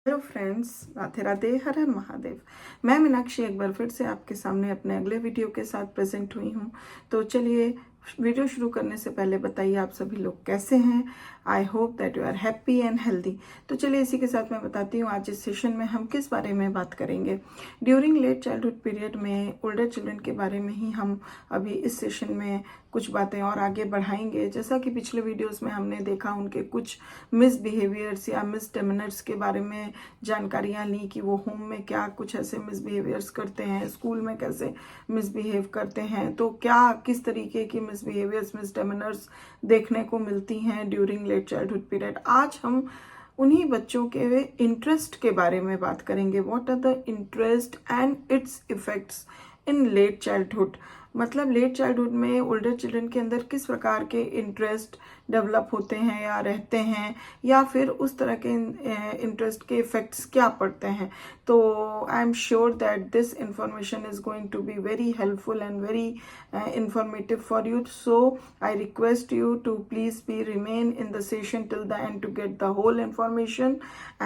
Hello friends, Radhe Radhe, हर हर महादेव। मैं मीनाक्षी एक बार फिर से आपके सामने अपने अगले वीडियो के साथ प्रेजेंट हुई हूँ। तो चलिए वीडियो शुरू करने से पहले बताइए आप सभी लोग कैसे हैं। I hope that you are happy and healthy. तो चलिए इसी के साथ मैं बताती हूँ आज इस सेशन में हम किस बारे में बात करेंगे। ड्यूरिंग लेट चाइल्डहुड पीरियड में ओल्डर चिल्ड्रन के बारे में ही हम अभी इस सेशन में कुछ बातें और आगे बढ़ाएंगे। जैसा कि पिछले वीडियोस में हमने देखा उनके कुछ मिसबिहेवियर्स या मिसडेमिनर्स के बारे में जानकारियाँ ली कि वो होम में क्या कुछ ऐसे मिसबिहेवियर्स करते हैं, स्कूल में कैसे मिसबिहेव करते हैं, तो क्या किस तरीके की मिसबिहेवियर्स मिसडेमिनर्स देखने को मिलती हैं ड्यूरिंग लेट चाइल्डहुड पीरियड। आज हम उन्हीं बच्चों के इंटरेस्ट के बारे में बात करेंगे। What are the interest and its effects in late childhood. मतलब लेट चाइल्डहुड में ओल्डर चिल्ड्रन के अंदर किस प्रकार के इंटरेस्ट डेवलप होते हैं या रहते हैं, या फिर उस तरह के इंटरेस्ट के इफेक्ट्स क्या पड़ते हैं। तो I am sure that this information is going to be very helpful and very informative for you. So I request you to please be remain in the session till the end to get the whole information.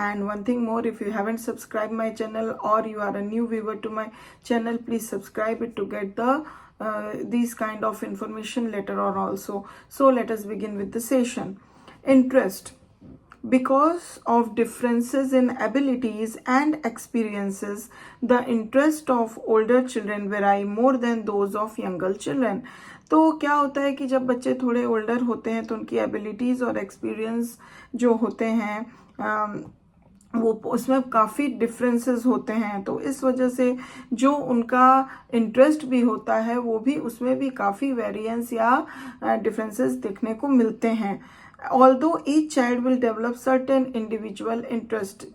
And one thing more, if you haven't subscribed my channel or you are a new viewer to my channel, please subscribe it to get the these kind of information later on also. So let us begin with the session. Interest. Because of differences in abilities and experiences, the interest of older children vary more than those of younger children. तो क्या होता है कि जब बच्चे थोड़े older होते हैं तो उनकी एबिलिटीज़ और एक्सपीरियंस जो होते हैं वो उसमें काफ़ी डिफरेंसेस होते हैं। तो इस वजह से जो उनका इंटरेस्ट भी होता है वो भी उसमें भी काफ़ी वेरिएंस या डिफरेंसेस देखने को मिलते हैं। Although each child will develop certain individual interest,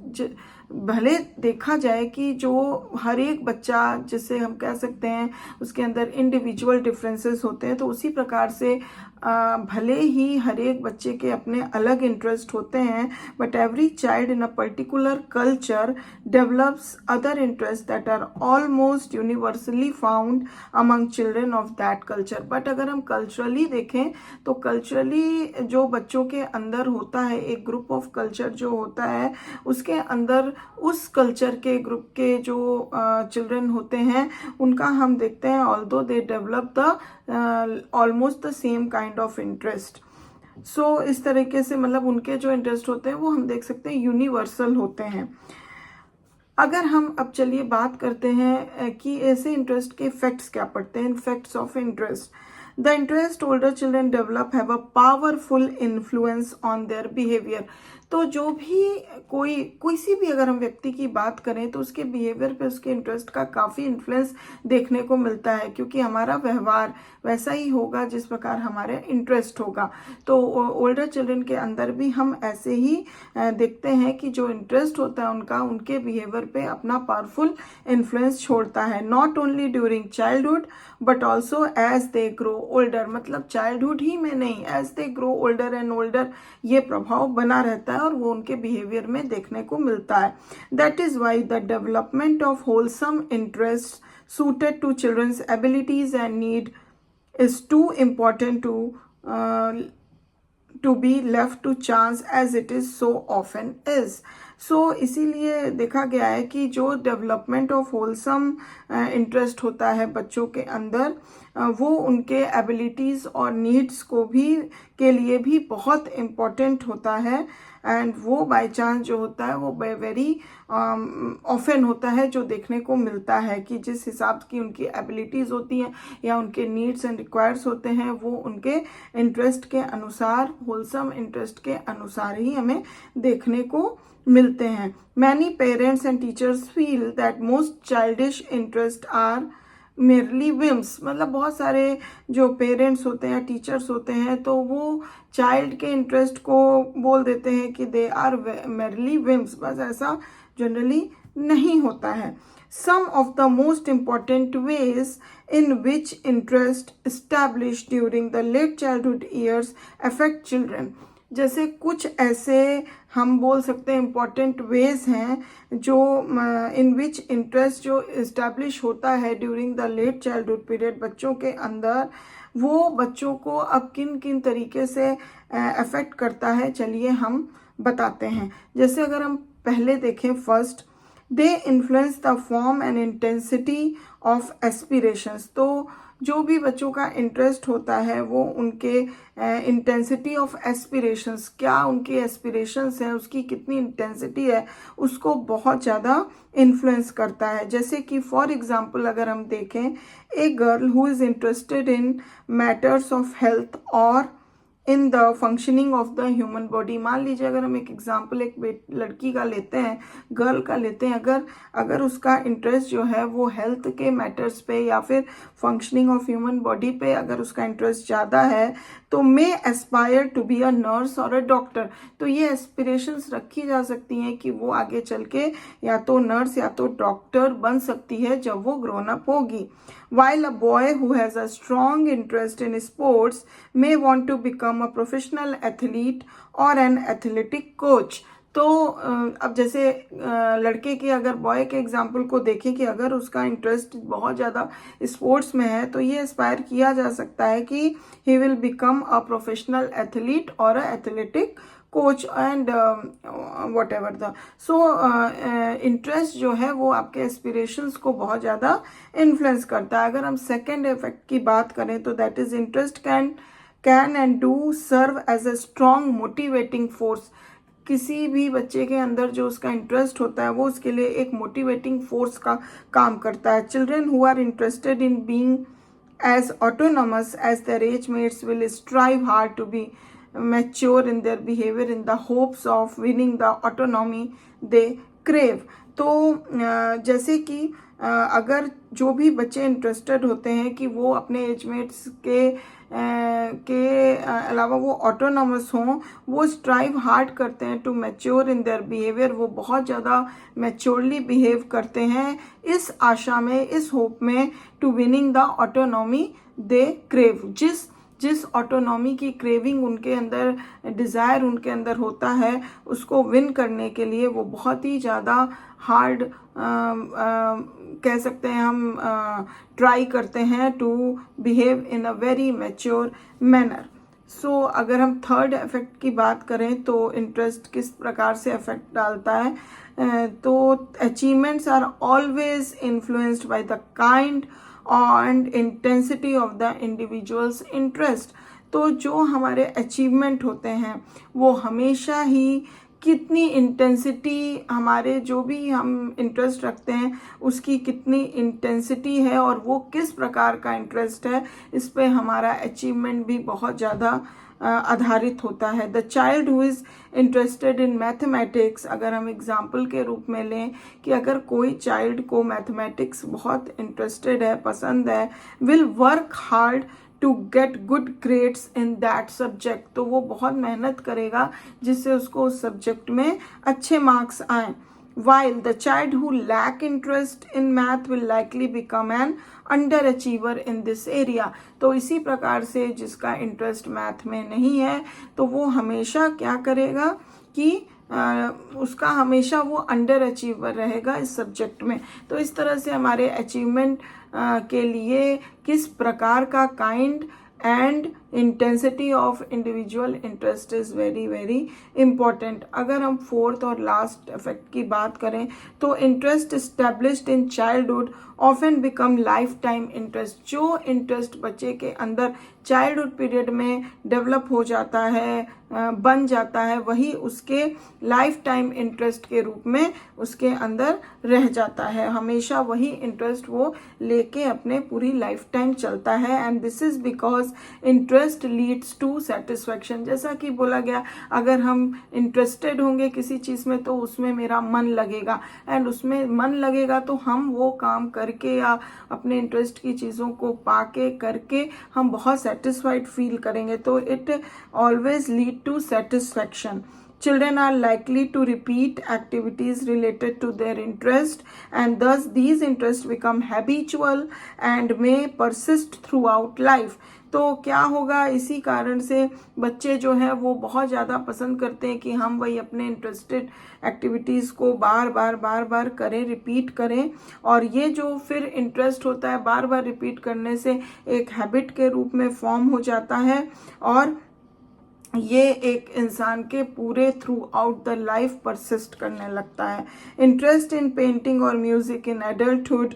भले देखा जाए कि जो हर एक बच्चा जिसे हम कह सकते हैं उसके अंदर इंडिविजुअल डिफरेंसेस होते हैं, तो उसी प्रकार से भले ही हर एक बच्चे के अपने अलग इंटरेस्ट होते हैं, but every child in a particular culture develops other interest that are almost universally found among children of that culture. But अगर हम कल्चरली देखें तो कल्चरली जो बच्चों के अंदर होता है, एक ग्रुप ऑफ कल्चर जो होता है उसके अंदर उस कल्चर के ग्रुप के जो चिल्ड्रन होते हैं उनका हम देखते हैं although they develop the almost the same kind of interest. So इस तरीके से मतलब उनके जो इंटरेस्ट होते हैं वो हम देख सकते हैं यूनिवर्सल होते हैं। अगर हम अब चलिए बात करते हैं कि ऐसे इंटरेस्ट के इफेक्ट्स क्या पड़ते हैं। Effects of interest. The interest older children develop have a powerful influence on their behaviour. तो जो भी किसी भी अगर हम व्यक्ति की बात करें तो उसके बिहेवियर पे उसके इंटरेस्ट का काफ़ी इन्फ्लुएंस देखने को मिलता है, क्योंकि हमारा व्यवहार वैसा ही होगा जिस प्रकार हमारे इंटरेस्ट होगा। तो ओल्डर चिल्ड्रन के अंदर भी हम ऐसे ही देखते हैं कि जो इंटरेस्ट होता है उनका उनके बिहेवियर पे अपना पावरफुल इन्फ्लुएंस छोड़ता है। Not only during childhood but also as they grow older. मतलब चाइल्डहुड ही में नहीं, as they grow older and older ये प्रभाव बना रहता है और वो उनके बिहेवियर में देखने को मिलता है। That is why the development of wholesome interest suited to children's abilities and need is too important to be left to chance as it is so often is. सो इसीलिए देखा गया है कि जो डेवलपमेंट ऑफ होलसम इंटरेस्ट होता है बच्चों के अंदर वो उनके एबिलिटीज़ और नीड्स को भी के लिए भी बहुत इम्पॉर्टेंट होता है। एंड वो बाय चांस जो होता है वो वेरी ऑफन होता है, जो देखने को मिलता है कि जिस हिसाब की उनकी एबिलिटीज़ होती हैं या उनके नीड्स एंड रिक्वायर्स होते हैं वो उनके इंटरेस्ट के अनुसार, होलसम इंटरेस्ट के अनुसार ही हमें देखने को मिलते हैं। Many parents and teachers feel that most childish interest are merely whims. मतलब बहुत सारे जो पेरेंट्स होते हैं, टीचर्स होते हैं, तो वो चाइल्ड के इंटरेस्ट को बोल देते हैं कि दे आर मेरली विम्स। बस ऐसा जनरली नहीं होता है। Some of the most important ways in which interest established during the late childhood years affect children. जैसे कुछ ऐसे हम बोल सकते हैं इम्पॉर्टेंट वेज हैं जो इन विच इंटरेस्ट जो इस्टेब्लिश होता है during the late childhood period बच्चों के अंदर, वो बच्चों को अब किन किन तरीके से अफेक्ट करता है चलिए हम बताते हैं। जैसे अगर हम पहले देखें first, they influence the form and intensity of aspirations. तो जो भी बच्चों का इंटरेस्ट होता है वो उनके इंटेंसिटी ऑफ एस्पिरेशंस, क्या उनकी एस्पिरेशंस हैं, उसकी कितनी इंटेंसिटी है, उसको बहुत ज़्यादा इन्फ्लुएंस करता है। जैसे कि फॉर एग्जांपल अगर हम देखें, a girl who is interested in matters of health और in the functioning of the human body. मान लीजिए अगर हम एक एग्जाम्पल एक लड़की का लेते हैं, गर्ल का लेते हैं, अगर उसका इंटरेस्ट जो है वो हेल्थ के मैटर्स पे या फिर फंक्शनिंग ऑफ ह्यूमन बॉडी पे अगर उसका इंटरेस्ट ज़्यादा है, तो may aspire to be a nurse और अ डॉक्टर। तो ये एस्पिरेशंस रखी जा सकती हैं कि वो आगे चल के या तो नर्स या तो डॉक्टर बन सकती है जब वो ग्रोन अप होगी। While a boy who has a strong interest in sports may want to become a professional athlete or an athletic coach। तो अब जैसे लड़के के अगर बॉय के एग्जाम्पल को देखें कि अगर उसका इंटरेस्ट बहुत ज़्यादा स्पोर्ट्स में है तो ये एस्पायर किया जा सकता है कि he will become a professional athlete और a athletic coach and whatever the. So interest जो है वो आपके एस्पिरेशंस को बहुत ज़्यादा इन्फ्लुएंस करता है। अगर हम सेकेंड इफेक्ट की बात करें तो that is interest can and do serve as a strong motivating force. किसी भी बच्चे के अंदर जो उसका इंटरेस्ट होता है वो उसके लिए एक मोटिवेटिंग फोर्स का काम करता है। Children who are interested in being as autonomous as their age mates will strive hard to be mature in their behavior in the hopes of winning the autonomy they crave। तो जैसे कि अगर जो भी बच्चे इंटरेस्टेड होते हैं कि वो अपने एजमेट्स के अलावा वो ऑटोनॉमस हों, वो स्ट्राइव हार्ड करते हैं to mature in their behaviour, वो बहुत ज़्यादा मैच्योरली बिहेव करते हैं इस आशा में, इस होप में, to winning the autonomy they crave. जिस ऑटोनॉमी की क्रेविंग उनके अंदर, डिज़ायर उनके अंदर होता है, उसको विन करने के लिए वो बहुत ही ज़्यादा हार्ड कह सकते हैं हम ट्राई करते हैं to behave in a very mature manner. So अगर हम थर्ड इफेक्ट की बात करें तो इंटरेस्ट किस प्रकार से इफेक्ट डालता है, तो achievements are always influenced by the kind and intensity of the individual's interest। तो जो हमारे अचीवमेंट होते हैं वो हमेशा ही कितनी इंटेंसिटी, हमारे जो भी हम इंटरेस्ट रखते हैं उसकी कितनी इंटेंसिटी है और वो किस प्रकार का इंटरेस्ट है, इस पे हमारा अचीवमेंट भी बहुत ज़्यादा आधारित होता है। The child who is interested in mathematics, अगर हम एग्जाम्पल के रूप में लें कि अगर कोई चाइल्ड को मैथमेटिक्स बहुत इंटरेस्टेड है, पसंद है, will work hard to get good grades in that subject. तो वो बहुत मेहनत करेगा जिससे उसको उस सब्जेक्ट में अच्छे मार्क्स आएँ। While the child who lack interest in math will likely become an underachiever in this area। तो इसी प्रकार से जिसका इंटरेस्ट मैथ में नहीं है तो वो हमेशा क्या करेगा कि उसका हमेशा वो अंडर अचीवर रहेगा इस सब्जेक्ट में। तो इस तरह से हमारे अचीवमेंट के लिए किस प्रकार का kind and intensity of individual interest is very very important. अगर हम फोर्थ और लास्ट इफेक्ट की बात करें तो interest established in childhood often become life time interest. जो इंटरेस्ट बच्चे के अंदर चाइल्डहुड पीरियड में डेवलप हो जाता है, बन जाता है, वही उसके लाइफ टाइम इंटरेस्ट के रूप में उसके अंदर रह जाता है। हमेशा वही इंटरेस्ट वो लेके अपने पूरी लाइफ टाइम चलता है। And this is because interest leads to satisfaction. जैसा कि बोला गया, अगर हम इंटरेस्टेड होंगे किसी चीज़ में तो उसमें मेरा मन लगेगा, एंड उसमें मन लगेगा तो हम वो काम करके या अपने इंटरेस्ट की चीज़ों को पाके करके हम बहुत सेटिस्फाइड फील करेंगे। तो it always lead to satisfaction। Children are likely to repeat activities related to their interest and thus these interests become habitual and may persist throughout life। तो क्या होगा, इसी कारण से बच्चे जो है वो बहुत ज़्यादा पसंद करते हैं कि हम वही अपने इंटरेस्टेड एक्टिविटीज़ को बार बार करें, रिपीट करें, और ये जो फिर इंटरेस्ट होता है बार बार रिपीट करने से एक हैबिट के रूप में फॉर्म हो जाता है और ये एक इंसान के पूरे through out the life persist करने लगता है। इंटरेस्ट इन पेंटिंग और music in adulthood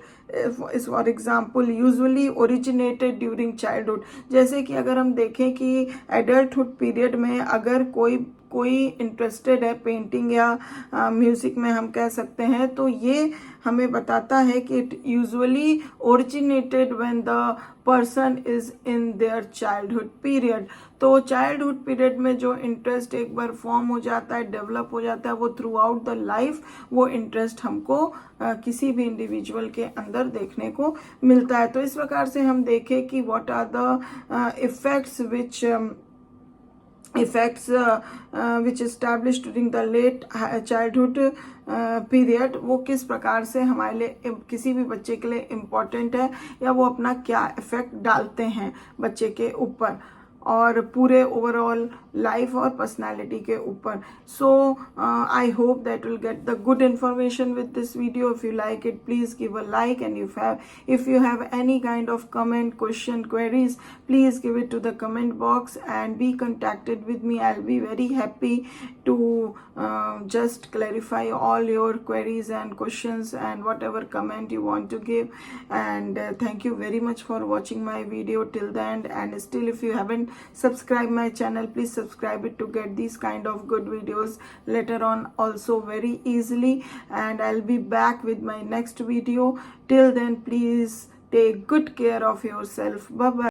is for example usually originated during childhood. जैसे कि अगर हम देखें कि एडल्टहुड पीरियड में अगर कोई इंटरेस्टेड है पेंटिंग या म्यूजिक में हम कह सकते हैं, तो ये हमें बताता है कि it usually originated when the person is in their childhood period. तो चाइल्डहुड पीरियड में जो इंटरेस्ट एक बार फॉर्म हो जाता है, डेवलप हो जाता है, वो थ्रू आउट द लाइफ वो इंटरेस्ट हमको किसी भी इंडिविजुअल के अंदर देखने को मिलता है। तो इस प्रकार से हम देखें कि what are the effects which established during the late childhood period, वो किस प्रकार से हमारे लिए किसी भी बच्चे के लिए इम्पोर्टेंट है, या वो अपना क्या इफेक्ट डालते हैं बच्चे के ऊपर और पूरे ओवरऑल लाइफ और पर्सनालिटी के ऊपर। So I hope that will get the good information with this video. If you like it, please give a like, and if you have any kind of comment, question, queries, please give it to the comment box and be contacted with me. I'll be very happy to just clarify all your queries and questions and whatever comment you want to give. And thank you very much for watching my video till the end. And still, if you haven't subscribed my channel, please subscribe it to get these kind of good videos later on also very easily. And I'll be back with my next video. Till then, please take good care of yourself. Bye bye.